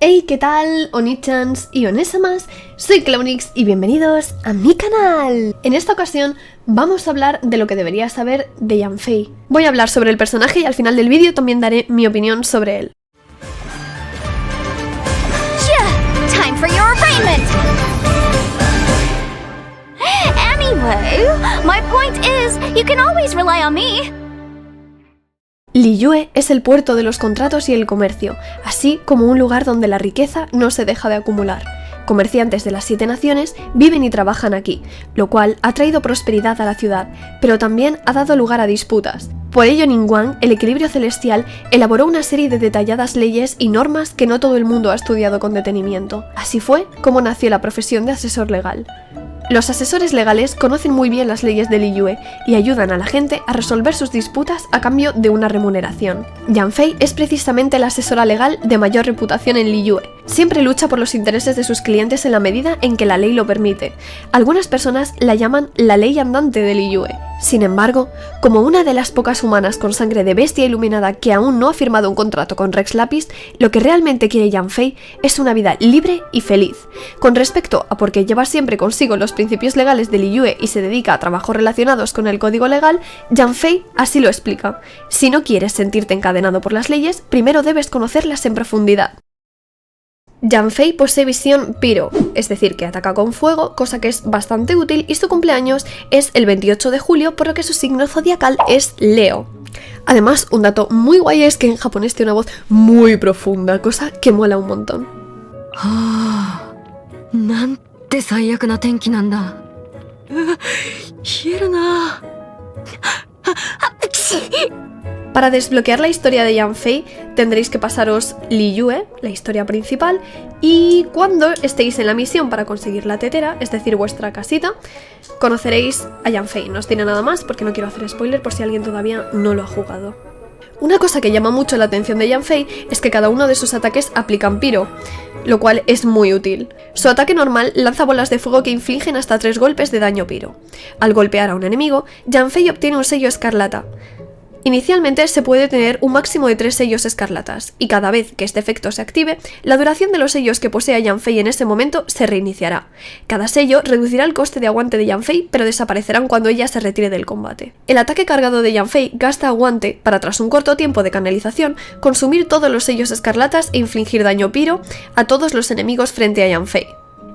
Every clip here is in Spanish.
Hey, ¿qué tal? Oni-chans y onesamas, soy Clownix y bienvenidos a mi canal. En esta ocasión vamos a hablar de lo que deberías saber de Yanfei. Voy a hablar sobre el personaje y al final del vídeo también daré mi opinión sobre él. Time for your arraignment! Anyway, my point is, you can always rely on me. Liyue es el puerto de los contratos y el comercio, así como un lugar donde la riqueza no se deja de acumular. Comerciantes de las 7 naciones viven y trabajan aquí, lo cual ha traído prosperidad a la ciudad, pero también ha dado lugar a disputas. Por ello Ningguang, el equilibrio celestial, elaboró una serie de detalladas leyes y normas que no todo el mundo ha estudiado con detenimiento. Así fue como nació la profesión de asesor legal. Los asesores legales conocen muy bien las leyes de Liyue y ayudan a la gente a resolver sus disputas a cambio de una remuneración. Yanfei es precisamente la asesora legal de mayor reputación en Liyue. Siempre lucha por los intereses de sus clientes en la medida en que la ley lo permite. Algunas personas la llaman la ley andante de Liyue. Sin embargo, como una de las pocas humanas con sangre de bestia iluminada que aún no ha firmado un contrato con Rex Lapis, lo que realmente quiere Yanfei es una vida libre y feliz. Con respecto a por qué lleva siempre consigo los principios legales de Liyue y se dedica a trabajos relacionados con el código legal, Yanfei así lo explica. Si no quieres sentirte encadenado por las leyes, primero debes conocerlas en profundidad. Yanfei posee visión Pyro, es decir, que ataca con fuego, cosa que es bastante útil, y su cumpleaños es el 28 de julio, por lo que su signo zodiacal es Leo. Además, un dato muy guay es que en japonés tiene una voz muy profunda, cosa que mola un montón. Para desbloquear la historia de Yanfei tendréis que pasaros Liyue, la historia principal, y cuando estéis en la misión para conseguir la tetera, es decir, vuestra casita, conoceréis a Yanfei. No os diré nada más porque no quiero hacer spoiler por si alguien todavía no lo ha jugado. Una cosa que llama mucho la atención de Yanfei es que cada uno de sus ataques aplican Pyro, lo cual es muy útil. Su ataque normal lanza bolas de fuego que infligen hasta 3 golpes de daño Pyro. Al golpear a un enemigo, Yanfei obtiene un sello escarlata. Inicialmente se puede tener un máximo de 3 sellos escarlatas, y cada vez que este efecto se active, la duración de los sellos que posea Yanfei en ese momento se reiniciará. Cada sello reducirá el coste de aguante de Yanfei, pero desaparecerán cuando ella se retire del combate. El ataque cargado de Yanfei gasta aguante para, tras un corto tiempo de canalización, consumir todos los sellos escarlatas e infligir daño Pyro a todos los enemigos frente a Yanfei.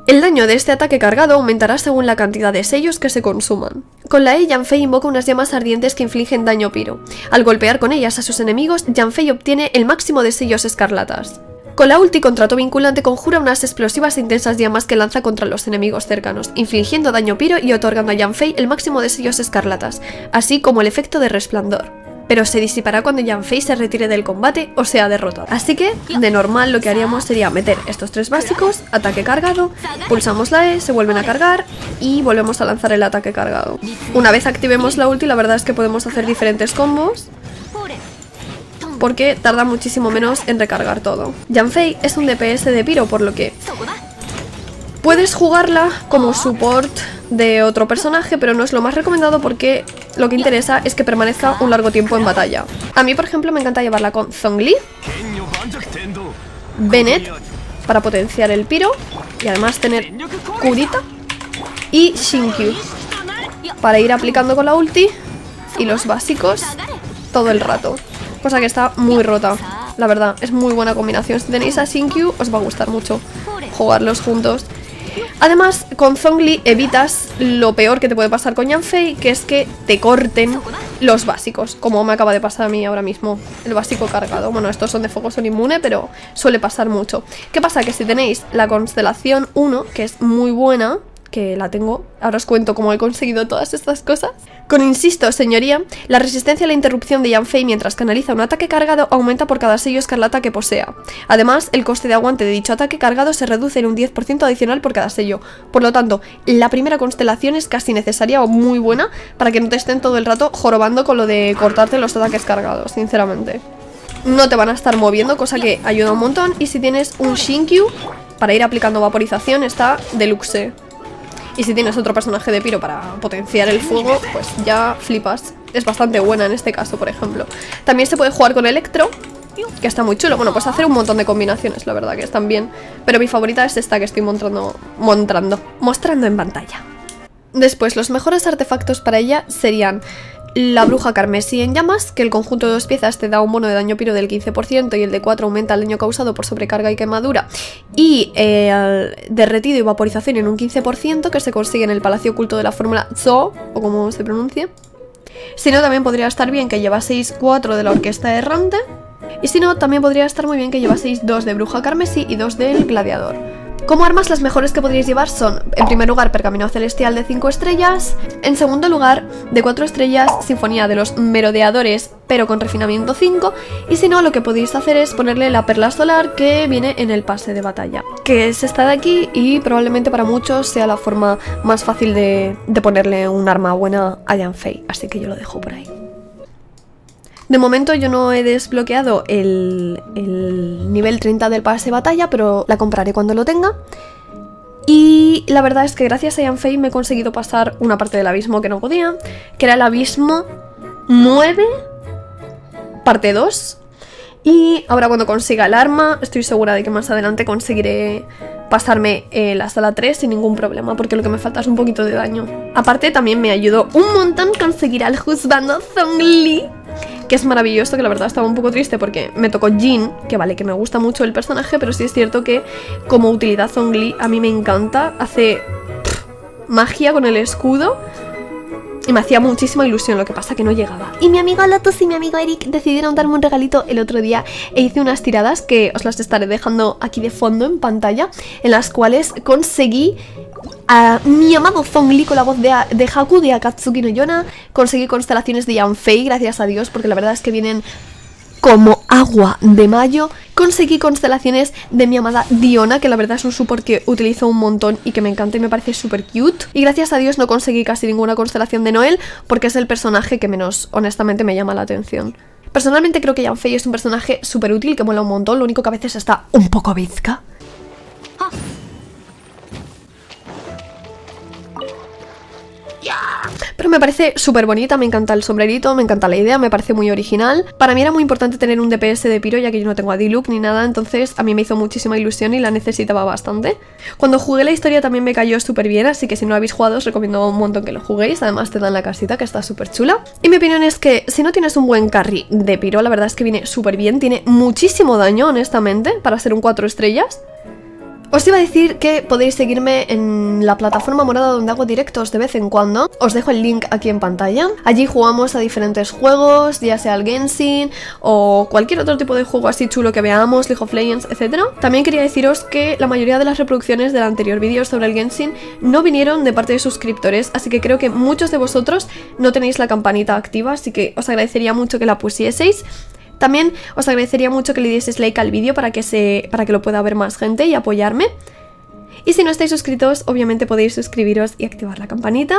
El daño de este ataque cargado aumentará según la cantidad de sellos que se consuman. Con la E, Yanfei invoca unas llamas ardientes que infligen daño Pyro. Al golpear con ellas a sus enemigos, Yanfei obtiene el máximo de sellos escarlatas. Con la ulti, contrato vinculante, conjura unas explosivas e intensas llamas que lanza contra los enemigos cercanos, infligiendo daño Pyro y otorgando a Yanfei el máximo de sellos escarlatas, así como el efecto de resplandor. Pero se disipará cuando Yanfei se retire del combate o sea derrotado. Así que, de normal, lo que haríamos sería meter estos 3 básicos, ataque cargado, pulsamos la E, se vuelven a cargar y volvemos a lanzar el ataque cargado. Una vez activemos la ulti, la verdad es que podemos hacer diferentes combos, porque tarda muchísimo menos en recargar todo. Yanfei es un DPS de Pyro, por lo que puedes jugarla como support de otro personaje, pero no es lo más recomendado porque lo que interesa es que permanezca un largo tiempo en batalla. A mí, por ejemplo, me encanta llevarla con Zhongli, Bennett para potenciar el Pyro y además tener Kurita y Shinkyu para ir aplicando con la ulti y los básicos todo el rato, cosa que está muy rota. La verdad, es muy buena combinación. Si tenéis a Shinkyu, os va a gustar mucho jugarlos juntos. Además, con Zhongli evitas lo peor que te puede pasar con Yanfei, que es que te corten los básicos, como me acaba de pasar a mí ahora mismo, el básico cargado. Bueno, estos son de fuego, son inmune, pero suele pasar mucho. ¿Qué pasa? Que si tenéis la constelación 1, que es muy buena, que la tengo, ahora os cuento cómo he conseguido todas estas cosas. Con insisto, señoría, la resistencia a la interrupción de Yanfei mientras canaliza un ataque cargado aumenta por cada sello escarlata que posea. Además, el coste de aguante de dicho ataque cargado se reduce en un 10% adicional por cada sello. Por lo tanto, la primera constelación es casi necesaria o muy buena para que no te estén todo el rato jorobando con lo de cortarte los ataques cargados, sinceramente. No te van a estar moviendo, cosa que ayuda un montón. Y si tienes un Shinkyu, para ir aplicando vaporización está deluxe. Y si tienes otro personaje de Pyro para potenciar el fuego, pues ya flipas. Es bastante buena en este caso, por ejemplo. También se puede jugar con Electro, que está muy chulo. Bueno, pues hacer un montón de combinaciones, la verdad que están bien. Pero mi favorita es esta que estoy mostrando en pantalla. Después, los mejores artefactos para ella serían la bruja carmesí en llamas, que el conjunto de 2 piezas te da un bono de daño Pyro del 15% y el de 4 aumenta el daño causado por sobrecarga y quemadura, y derretido y vaporización en un 15%, que se consigue en el Palacio Oculto de la Fórmula Zo, o como se pronuncie. Si no, también podría estar bien que llevaseis 4 de la Orquesta Errante, y si no, también podría estar muy bien que llevaseis 2 de bruja carmesí y 2 del gladiador. Como armas, las mejores que podríais llevar son, en primer lugar, Pergamino Celestial de 5 estrellas, en segundo lugar, de 4 estrellas, Sinfonía de los Merodeadores, pero con refinamiento 5, y si no, lo que podéis hacer es ponerle la Perla Solar que viene en el pase de batalla, que es esta de aquí y probablemente para muchos sea la forma más fácil de ponerle un arma buena a Yanfei, así que yo lo dejo por ahí. De momento yo no he desbloqueado el nivel 30 del pase de batalla, pero la compraré cuando lo tenga. Y la verdad es que gracias a Yanfei me he conseguido pasar una parte del abismo que no podía, que era el abismo 9, parte 2. Y ahora cuando consiga el arma, estoy segura de que más adelante conseguiré pasarme la sala 3 sin ningún problema, porque lo que me falta es un poquito de daño. Aparte también me ayudó un montón conseguir al juzgando Zhongli, que es maravilloso, que la verdad estaba un poco triste porque me tocó Jin, que vale, que me gusta mucho el personaje, pero sí es cierto que como utilidad Zhongli a mí me encanta, hace magia con el escudo y me hacía muchísima ilusión, lo que pasa que no llegaba. Y mi amigo Lotus y mi amigo Eric decidieron darme un regalito el otro día e hice unas tiradas que os las estaré dejando aquí de fondo en pantalla, en las cuales conseguí a mi amado Zhongli con la voz de Haku de Akatsuki no Yona. Conseguí constelaciones de Yanfei, gracias a Dios, porque la verdad es que vienen como agua de mayo. Conseguí constelaciones de mi amada Diona, que la verdad es un support que utilizo un montón y que me encanta y me parece súper cute. Y gracias a Dios no conseguí casi ninguna constelación de Noel, porque es el personaje que menos, honestamente, me llama la atención. Personalmente creo que Yanfei es un personaje súper útil, que mola un montón, lo único que a veces está un poco bizca. Pero me parece súper bonita, me encanta el sombrerito, me encanta la idea, me parece muy original. Para mí era muy importante tener un DPS de Pyro, ya que yo no tengo a Diluc ni nada, entonces a mí me hizo muchísima ilusión y la necesitaba bastante. Cuando jugué la historia también me cayó súper bien, así que si no lo habéis jugado os recomiendo un montón que lo juguéis. Además te dan la casita, que está súper chula. Y mi opinión es que si no tienes un buen carry de Pyro, la verdad es que viene súper bien, tiene muchísimo daño, honestamente, para ser un 4 estrellas. Os iba a decir que podéis seguirme en la plataforma morada donde hago directos de vez en cuando. Os dejo el link aquí en pantalla. Allí jugamos a diferentes juegos, ya sea el Genshin o cualquier otro tipo de juego así chulo que veamos, League of Legends, etc. También quería deciros que la mayoría de las reproducciones del anterior vídeo sobre el Genshin no vinieron de parte de suscriptores, así que creo que muchos de vosotros no tenéis la campanita activa, así que os agradecería mucho que la pusieseis. También os agradecería mucho que le dieseis like al vídeo para que lo pueda ver más gente y apoyarme. Y si no estáis suscritos, obviamente podéis suscribiros y activar la campanita.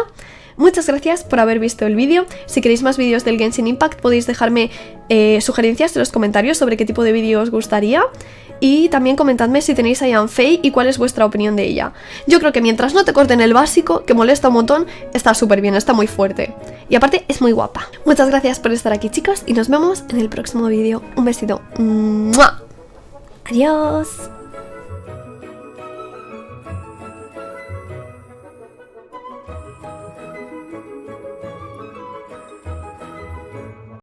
Muchas gracias por haber visto el vídeo. Si queréis más vídeos del Genshin Impact podéis dejarme sugerencias en los comentarios sobre qué tipo de vídeo os gustaría. Y también comentadme si tenéis a Yanfei y cuál es vuestra opinión de ella. Yo creo que mientras no te corten el básico, que molesta un montón, está súper bien, está muy fuerte. Y aparte es muy guapa. Muchas gracias por estar aquí, chicos, y nos vemos en el próximo vídeo. Un besito. ¡Mua! Adiós.